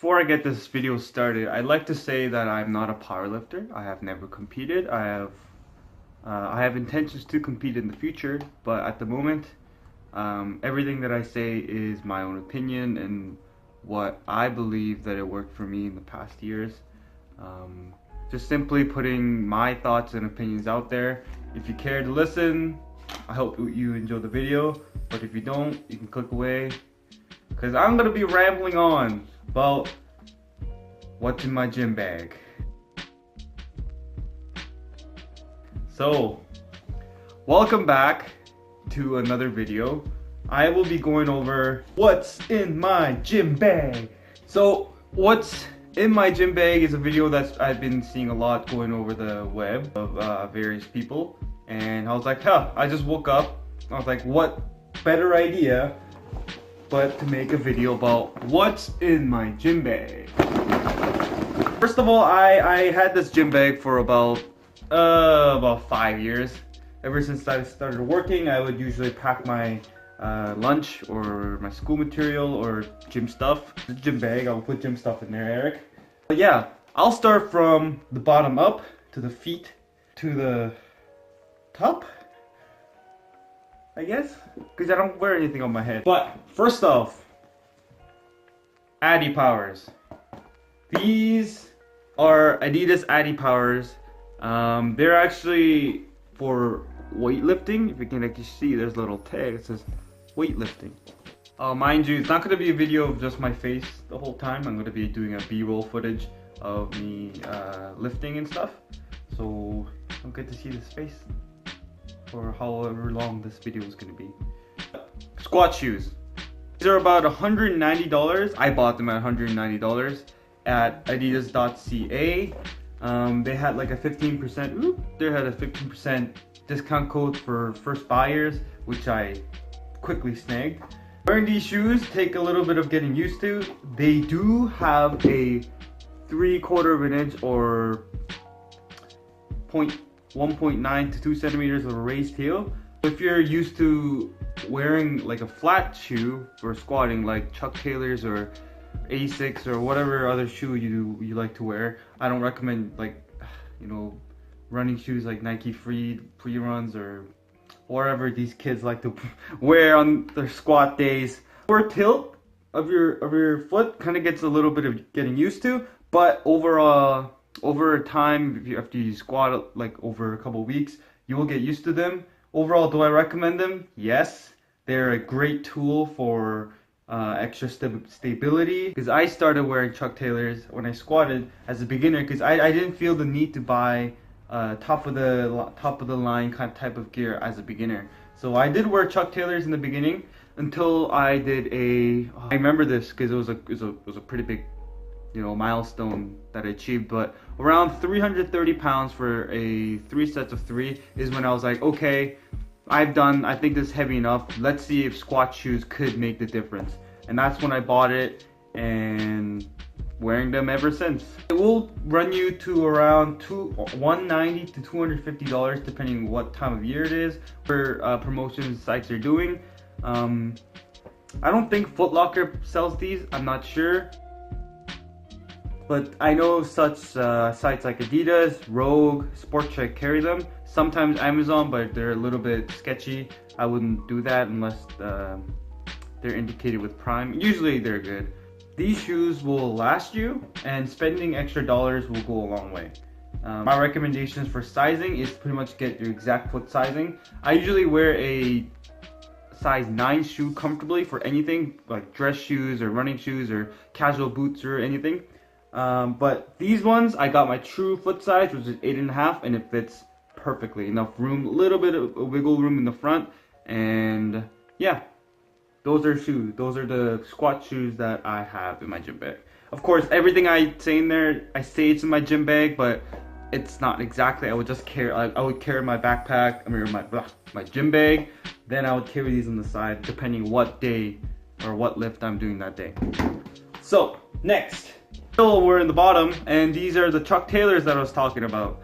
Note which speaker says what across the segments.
Speaker 1: Before I get this video started, I'd like to say that I'm not a powerlifter. I have never competed. I have intentions to compete in the future, but at the moment, everything that I say is my own opinion and what I believe that it worked for me in the past years. Just simply putting my thoughts and opinions out there. If you care to listen, I hope you enjoy the video, but if you don't, you can click away, because I'm going to be rambling on about what's in my gym bag. So, welcome back to another video. I will be going over what's in my gym bag. So, what's in my gym bag is a video that I've been seeing a lot going over the web of various people. And I was like, I just woke up. I was like, what better idea but to make a video about what's in my gym bag. First of all, I had this gym bag for about 5 years. Ever since I started working, I would usually pack my lunch or my school material or gym stuff. The gym bag, I'll put gym stuff in there, Eric. But yeah, I'll start from the bottom up to the feet to the top, I guess, because I don't wear anything on my head. But first off, Addy Powers. These are Adidas Addy Powers. They're actually for weightlifting. If you can actually see, there's a little tag that says weightlifting. Mind you, it's not going to be a video of just my face the whole time. I'm going to be doing a B-roll footage of me lifting and stuff. So don't get to see this face for however long this video is going to be. Squat shoes. These are about $190. I bought them at $190 at adidas.ca. They had like a 15%, they had a 15% discount code for first buyers, which I quickly snagged. Wearing these shoes take a little bit of getting used to. They do have a 3/4 of an inch or 1.9 to 2 centimeters of a raised heel. If you're used to wearing like a flat shoe for squatting, like Chuck Taylors or Asics or whatever other shoe you like to wear, I don't recommend running shoes like Nike Free Runs or whatever these kids like to wear on their squat days. Or tilt of your foot kind of gets a little bit of getting used to, but over time, after you squat like over a couple of weeks, you will get used to them. Overall, do I recommend them? Yes. They're a great tool for extra stability, because I started wearing Chuck Taylors when I squatted as a beginner, because I didn't feel the need to buy top of the line type of gear as a beginner. So I did wear Chuck Taylors in the beginning until I did I remember this because it was a pretty big milestone that I achieved, but around 330 pounds for a 3 sets of 3 is when I was like, okay, I think this is heavy enough. Let's see if squat shoes could make the difference. And that's when I bought it and wearing them ever since. It will run you to around $190 to $250 depending what time of year it is, for promotions sites are doing. I don't think Foot Locker sells these, I'm not sure. But I know such sites like Adidas, Rogue, Sport Check carry them. Sometimes Amazon, but they're a little bit sketchy. I wouldn't do that unless they're indicated with Prime. Usually they're good. These shoes will last you, and spending extra dollars will go a long way. My recommendations for sizing is pretty much get your exact foot sizing. I usually wear a size 9 shoe comfortably for anything like dress shoes or running shoes or casual boots or anything. But these ones, I got my true foot size, which is 8.5, and it fits perfectly. Enough room, a little bit of wiggle room in the front, and yeah, those are shoes. Those are the squat shoes that I have in my gym bag. Of course, everything I say in there, I say it's in my gym bag, but it's not exactly. I would just carry. I would carry my backpack. I mean, my gym bag. Then I would carry these on the side, depending what day or what lift I'm doing that day. So next. Still, we're in the bottom, and these are the Chuck Taylors that I was talking about.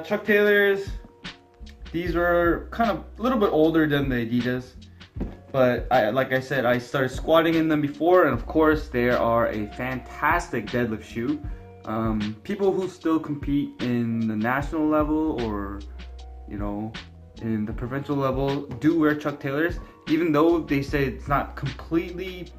Speaker 1: Chuck Taylors, these were kind of a little bit older than the Adidas. But like I said, I started squatting in them before, and of course they are a fantastic deadlift shoe. People who still compete in the national level or, you know, in the provincial level do wear Chuck Taylors, even though they say it's not completely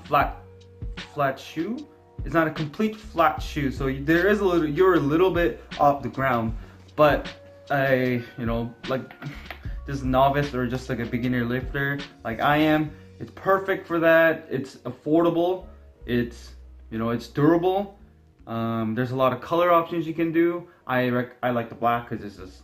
Speaker 1: flat shoe. It's not a complete flat shoe, so there is a little, you're a little bit off the ground. But like this novice or just like a beginner lifter like I am, it's perfect for that. It's affordable, it's durable. There's a lot of color options you can do. I like the black because it's just,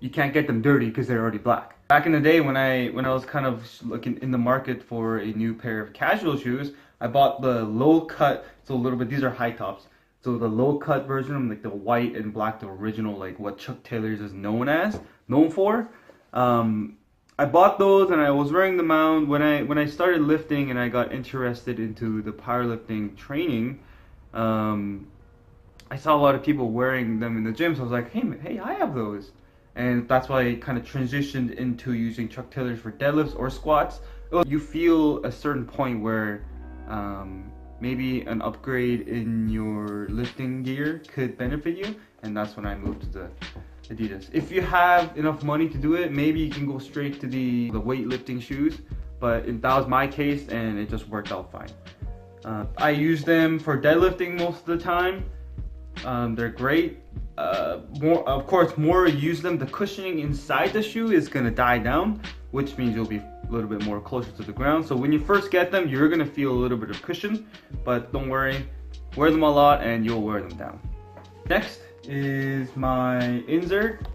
Speaker 1: you can't get them dirty because they're already black. Back in the day when I was kind of looking in the market for a new pair of casual shoes, I bought the low cut, so a little bit, these are high tops. So the low cut version, like the white and black, the original, like what Chuck Taylors is known for. I bought those and I was wearing them out when I started lifting and I got interested into the powerlifting training. I saw a lot of people wearing them in the gym, so I was like, hey, I have those. And that's why I kind of transitioned into using Chuck Taylors for deadlifts or squats. You feel a certain point where maybe an upgrade in your lifting gear could benefit you, and that's when I moved to the Adidas. If you have enough money to do it, maybe you can go straight to the weightlifting shoes, but that was my case and it just worked out fine. I use them for deadlifting most of the time. They're great. Of course, more you use them, the cushioning inside the shoe is gonna die down, which means you'll be a little bit more closer to the ground. So when you first get them, you're gonna feel a little bit of cushion, but don't worry, wear them a lot and you'll wear them down. Next is my insert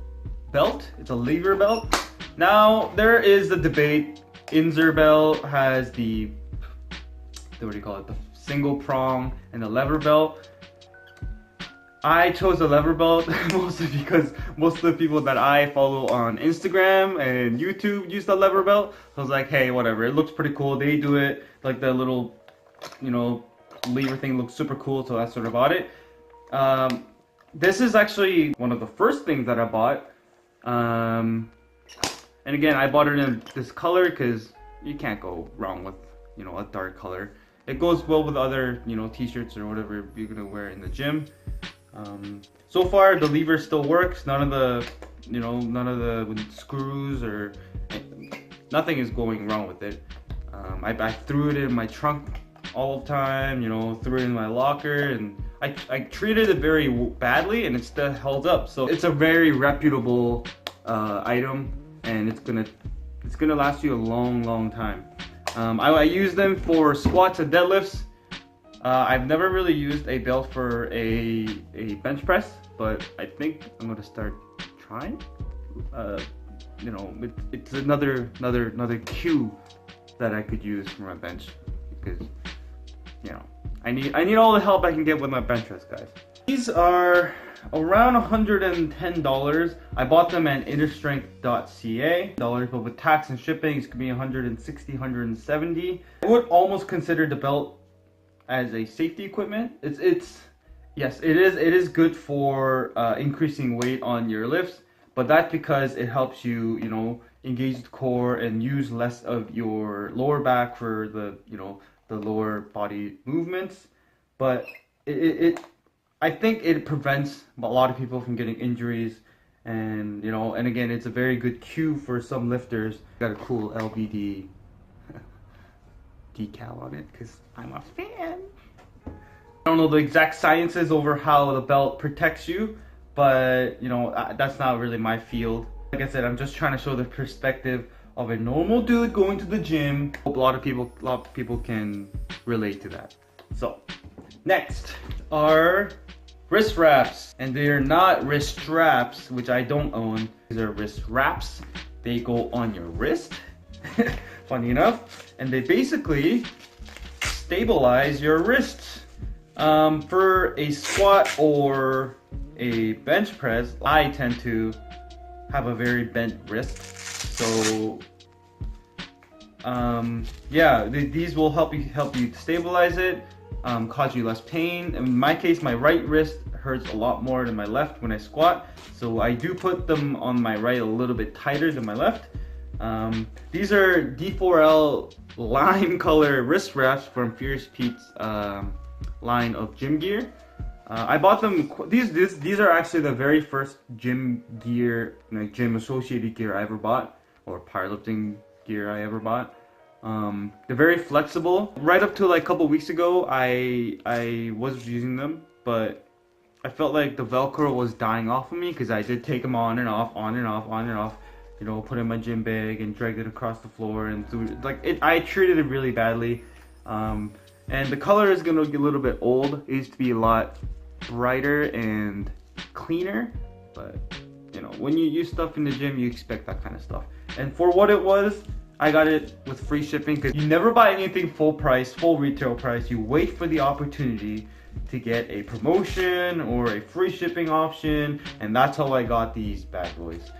Speaker 1: belt. It's a lever belt. Now there is the debate. Insert belt has the single prong and the lever belt. I chose the lever belt mostly because most of the people that I follow on Instagram and YouTube use the lever belt. So I was like, hey, whatever, it looks pretty cool. They do it, like the little, lever thing looks super cool, so that's sort of bought it. This is actually one of the first things that I bought. And again, I bought it in this color because you can't go wrong with, a dark color. It goes well with other, t-shirts or whatever you're gonna wear in the gym. So far the lever still works. None of the screws or nothing is going wrong with it. I threw it in my trunk all the time, threw it in my locker, and I treated it very badly and it still held up. So it's a very reputable item, and it's gonna last you a long time. I use them for squats and deadlifts. I've never really used a belt for a bench press, but I think I'm gonna start trying. It's another cue that I could use for my bench, because I need all the help I can get with my bench press, guys. These are around $110. I bought them at innerstrength.ca, but with tax and shipping, it's gonna be $160, $170. I would almost consider the belt as a safety equipment. Yes, it is good for increasing weight on your lifts, but that's because it helps you, engage the core and use less of your lower back for the lower body movements. But I think it prevents a lot of people from getting injuries, and and again, it's a very good cue for some lifters. Got a cool LVD decal on it because I'm a fan. I don't know the exact sciences over how the belt protects you, but that's not really my field. Like I said, I'm just trying to show the perspective of a normal dude going to the gym. Hope a lot of people can relate to that. So next are wrist wraps, and they are not wrist straps, which I don't own. These are wrist wraps. They go on your wrist. Funny enough, and they basically stabilize your wrists. For a squat or a bench press, I tend to have a very bent wrist, so these will help you stabilize it, cause you less pain. In my case, my right wrist hurts a lot more than my left when I squat, so I do put them on my right a little bit tighter than my left. These are D4L lime color wrist wraps from Fierce Pete's line of gym gear. I bought them. These are actually the very first gym gear, like gym associated gear I ever bought, or powerlifting gear I ever bought. They're very flexible. Right up to like a couple weeks ago, I was using them, but I felt like the Velcro was dying off of me because I did take them on and off, on and off, on and off. You know, put in my gym bag and dragged it across the floor and threw it. Like I treated it really badly. And the color is gonna get a little bit old. It used to be a lot brighter and cleaner, but you know, when you use stuff in the gym, you expect that kind of stuff. And for what it was, I got it with free shipping, because you never buy anything full price, full retail price. You wait for the opportunity to get a promotion or a free shipping option, and that's how I got these bad boys.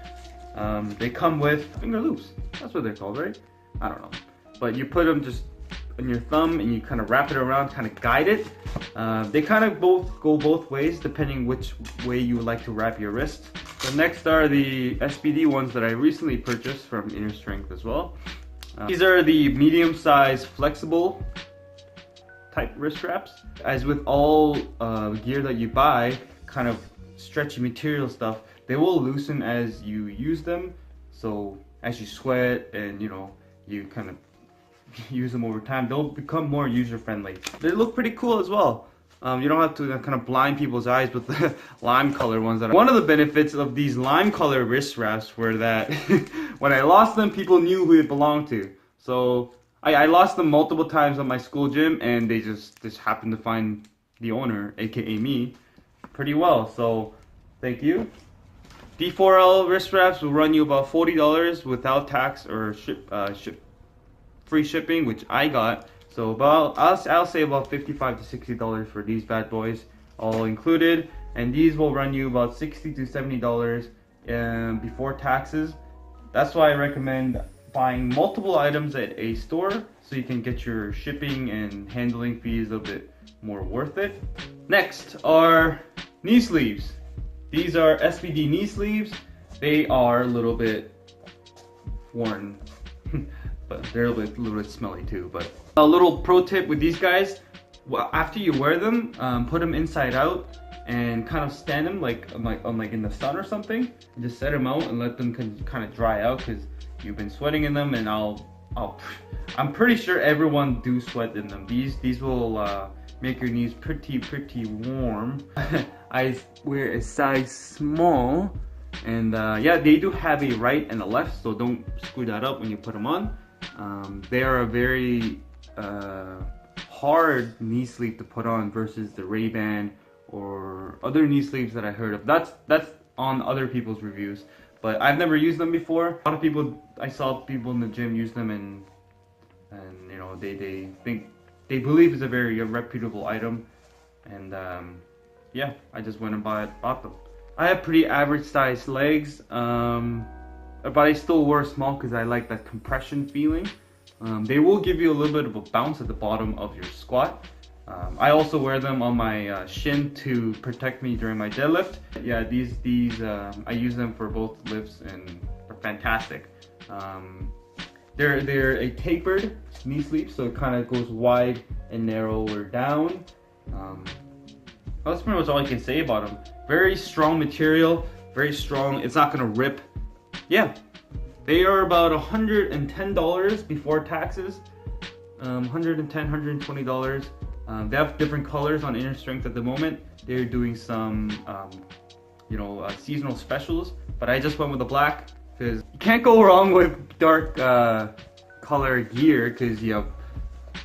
Speaker 1: They come with finger loops. That's what they're called, right? I don't know. But you put them just on your thumb and you kind of wrap it around, kind of guide it. They kind of go both ways depending which way you would like to wrap your wrist. So next are the SBD ones that I recently purchased from Inner Strength as well. These are the medium size flexible type wrist wraps. As with all gear that you buy, kind of stretchy material stuff, they will loosen as you use them. So as you sweat and you kind of use them over time, they'll become more user-friendly. They look pretty cool as well. You don't have to kind of blind people's eyes with the lime color ones. One of the benefits of these lime color wrist wraps were that when I lost them, people knew who it belonged to. So I lost them multiple times at my school gym, and they just happened to find the owner, aka me, pretty well. So thank you. D4L wrist wraps will run you about $40 without tax or free shipping, which I got. So I'll say about $55 to $60 for these bad boys, all included. And these will run you about $60 to $70 before taxes. That's why I recommend buying multiple items at a store, so you can get your shipping and handling fees a bit more worth it. Next are knee sleeves. These are SBD knee sleeves. They are a little bit worn, but they're a little bit smelly too. But a little pro tip with these guys: after you wear them, put them inside out and kind of stand them like in the sun or something. And just set them out and let them kind of dry out, because you've been sweating in them, and I'm pretty sure everyone do sweat in them. These will make your knees pretty warm. I wear a size small, and yeah, they do have a right and a left, so don't screw that up when you put them on. They are a very hard knee sleeve to put on versus the Ray-Ban or other knee sleeves that I heard of. That's on other people's reviews, but I've never used them before. A lot of people, I saw people in the gym use them, and you know, they believe it's a very reputable item, and yeah, I just went and bought them. I have pretty average sized legs, but I still wear small because I like that compression feeling. They will give you a little bit of a bounce at the bottom of your squat. I also wear them on my shin to protect me during my deadlift. Yeah, these I use them for both lifts, and they're fantastic. They're a tapered knee sleeve, so it kind of goes wide and narrower down. That's pretty much all I can say about them. Very strong material, very strong. It's not gonna rip. Yeah, they are about $110 before taxes. $110, $120. They have different colors on Inner Strength at the moment. They're doing some, seasonal specials, but I just went with the black because you can't go wrong with dark color gear, because you have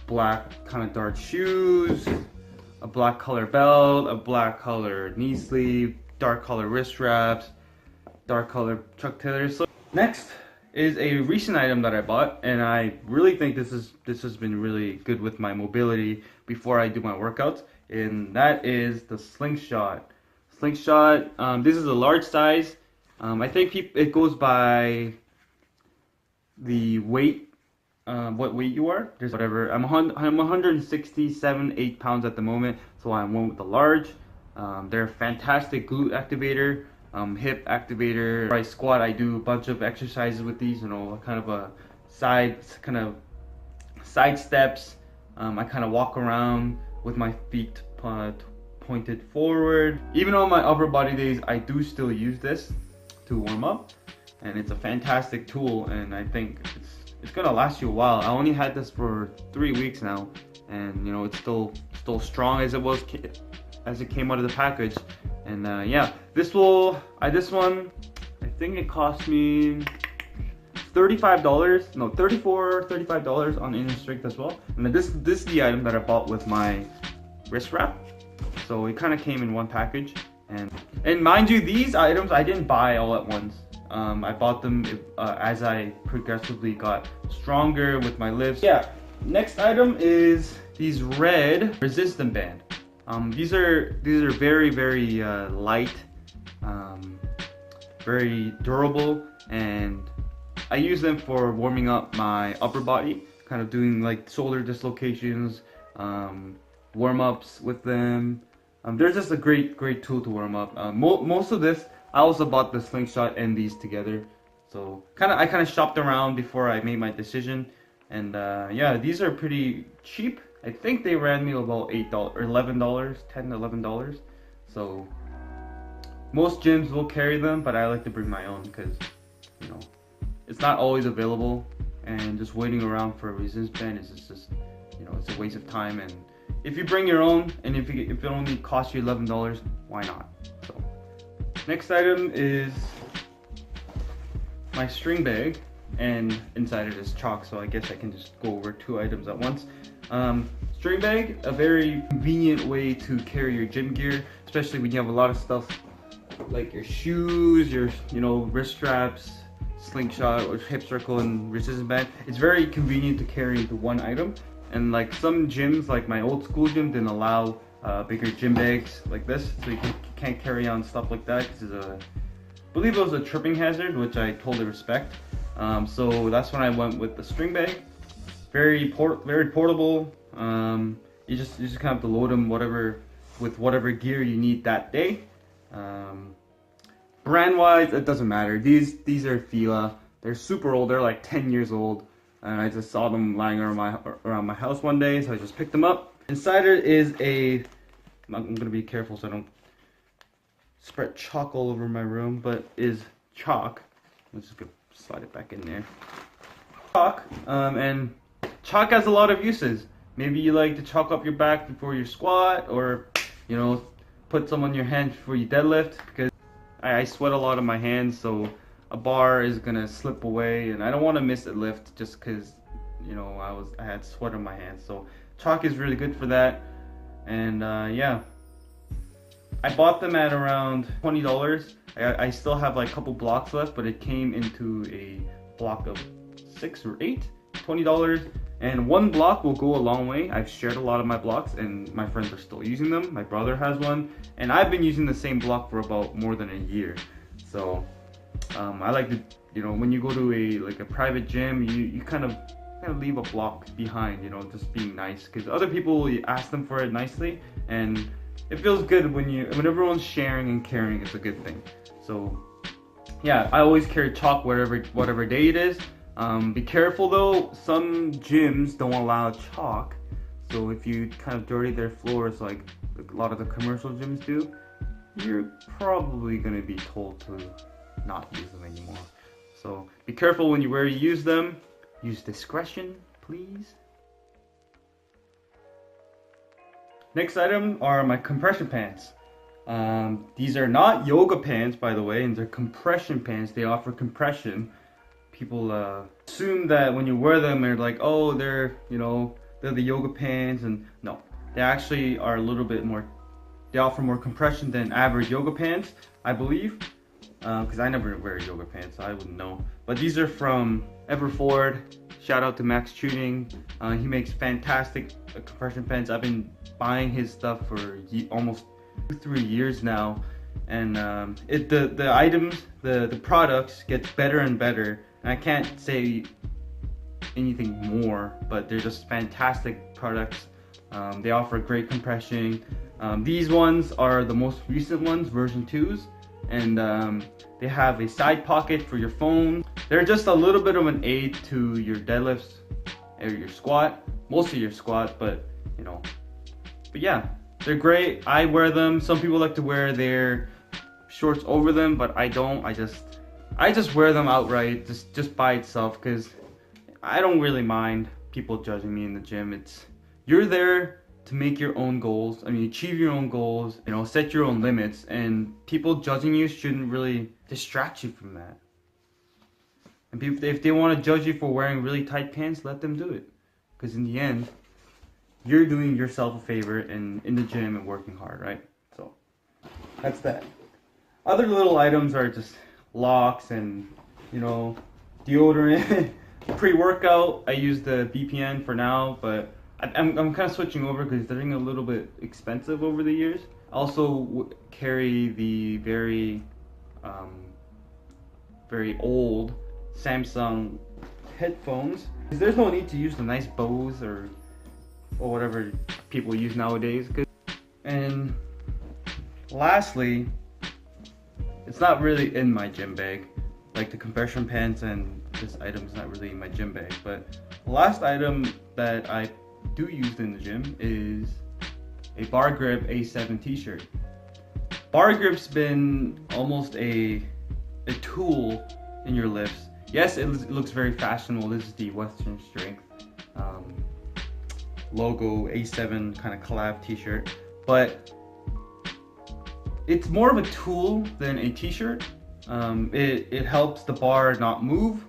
Speaker 1: black kind of dark shoes, a black color belt, a black color knee sleeve, dark color wrist wraps, dark color Chuck Taylors. So next is a recent item that I bought, and I really think this has been really good with my mobility before I do my workouts, and that is the Slingshot. This is a large size. I think it goes by the weight, what weight you are. There's whatever. I'm 167, 8 pounds at the moment, so I went with the large. They're a fantastic glute activator. hip activator. I squat, I do a bunch of exercises with these, you know, kind of a side steps. I kind of walk around with my feet pointed forward. Even on my upper body days, I do still use this to warm up, and it's a fantastic tool, and I think it's gonna last you a while. I only had this for 3 weeks now, and you know, it's still strong as it came out of the package. And yeah, this one, I think it cost me $35, no, $35 on Innerstrength as well. And this is the item that I bought with my wrist wrap, so it kind of came in one package. And mind you, these items I didn't buy all at once. I bought them as I progressively got stronger with my lifts. Yeah, next item is these red resistance band. These are very light, very durable, and I use them for warming up my upper body, kind of doing like shoulder dislocations, warm-ups with them. They're just a great tool to warm up. Most of this, I also bought the slingshot and these together. So I kind of shopped around before I made my decision. And yeah, these are pretty cheap. I think they ran me about $8 or $11, $10 to $11. So most gyms will carry them, but I like to bring my own because, you know, it's not always available, and just waiting around for a resistance band is just, you know, it's a waste of time. And if you bring your own, and if it only costs you $11, why not? So next item is my string bag, and inside it is chalk, so I guess I can just go over 2 items at once. String bag, a very convenient way to carry your gym gear, especially when you have a lot of stuff like your shoes, your, you know, wrist straps, slingshot, or hip circle, and resistance band. It's very convenient to carry into one item. And like some gyms, like my old school gym, didn't allow bigger gym bags like this, so you can't carry on stuff like that because I believe it was a tripping hazard, which I totally respect. So that's when I went with the string bag. Very portable. You just kind of have to load them with whatever gear you need that day. Brand wise, it doesn't matter. These are Fila. They're super old. They're like 10 years old. And I just saw them lying around my house one day, so I just picked them up. Inside it is I'm gonna be careful so I don't spread chalk all over my room, but is chalk. Let's just go slide it back in there. Chalk, and chalk has a lot of uses. Maybe you like to chalk up your back before you squat, or, you know, put some on your hands before you deadlift, because I sweat a lot on my hands, so a bar is gonna slip away, and I don't want to miss a lift just because, you know, I had sweat on my hands. So chalk is really good for that. And yeah, I bought them at around $20. I still have like a couple blocks left, but it came into a block of 6 or 8, $20. And one block will go a long way. I've shared a lot of my blocks, and my friends are still using them. My brother has one, and I've been using the same block for about more than a year. So I like to, you know, when you go to a private gym, you kind of leave a block behind, you know, just being nice, because other people, you ask them for it nicely, and it feels good when everyone's sharing and caring. It's a good thing. So yeah, I always carry chalk whatever day it is. Be careful though, some gyms don't allow chalk, so if you kind of dirty their floors like a lot of the commercial gyms do, you're probably going to be told to not use them anymore. So be careful where you use them. Use discretion, please. Next item are my compression pants. These are not yoga pants, by the way, and they're compression pants. They offer compression. People assume that when you wear them, they're like, oh, they're the yoga pants, and no, they actually are a little bit more. They offer more compression than average yoga pants, I believe. Because I never wear yoga pants, so I wouldn't know. But these are from Everford. Shout out to Max Tuning. He makes fantastic compression pants. I've been buying his stuff for almost 2-3 years now, and the items, the products gets better and better. And I can't say anything more, but they're just fantastic products. They offer great compression. These ones are the most recent ones, version 2s. and they have a side pocket for your phone. They're just a little bit of an aid to your deadlifts or your squat, mostly your squat, but you know. But yeah, they're great. I wear them. Some people like to wear their shorts over them, but I don't. I just wear them outright, just by itself, because I don't really mind people judging me in the gym. You're there to make your own goals. I mean, achieve your own goals, you know, set your own limits, and people judging you shouldn't really distract you from that. And people, if they want to judge you for wearing really tight pants, let them do it. Because in the end, you're doing yourself a favor in the gym and working hard, right? So, that's that. Other little items are just locks and, you know, deodorant. Pre-workout, I use the BPN for now, but I'm kind of switching over because they're getting a little bit expensive over the years. I also carry the very old Samsung headphones. There's no need to use the nice Bose or whatever people use nowadays. And lastly, it's not really in my gym bag. Like the compression pants and this item is not really in my gym bag. But the last item that I do use in the gym is a Bar Grip A7 t-shirt. Bar Grip's been almost a tool in your lifts. Yes, it looks very fashionable. This is the Western Strength logo A7 kind of collab t-shirt, but it's more of a tool than a t-shirt. It helps the bar not move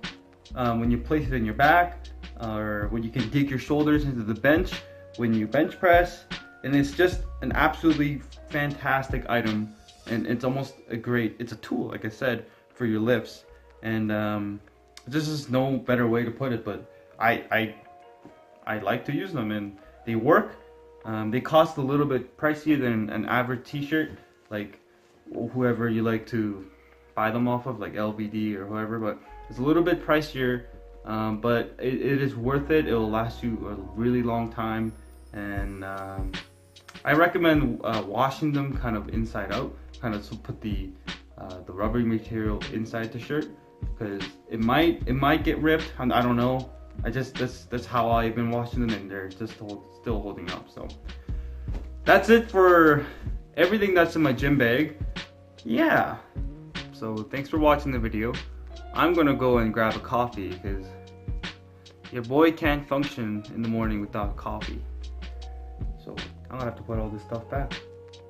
Speaker 1: when you place it in your back, or when you can dig your shoulders into the bench when you bench press, and it's just an absolutely fantastic item, and it's a tool, like I said, for your lifts. And this is no better way to put it, but I like to use them, and they work. They cost a little bit pricier than an average t-shirt, like whoever you like to buy them off of, like LVD or whoever, but it's a little bit pricier, but it is worth it. It will last you a really long time, and I recommend washing them kind of inside out, kind of so put the rubbery material inside the shirt, because it might get ripped. I don't know. That's how I've been washing them, and they're just still holding up. So that's it for everything that's in my gym bag. Yeah. So thanks for watching the video. I'm gonna go and grab a coffee because your boy can't function in the morning without coffee. So I'm gonna have to put all this stuff back.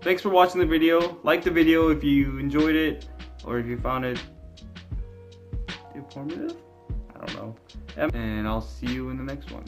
Speaker 1: Thanks for watching the video. Like the video if you enjoyed it, or if you found it informative. I don't know. And I'll see you in the next one.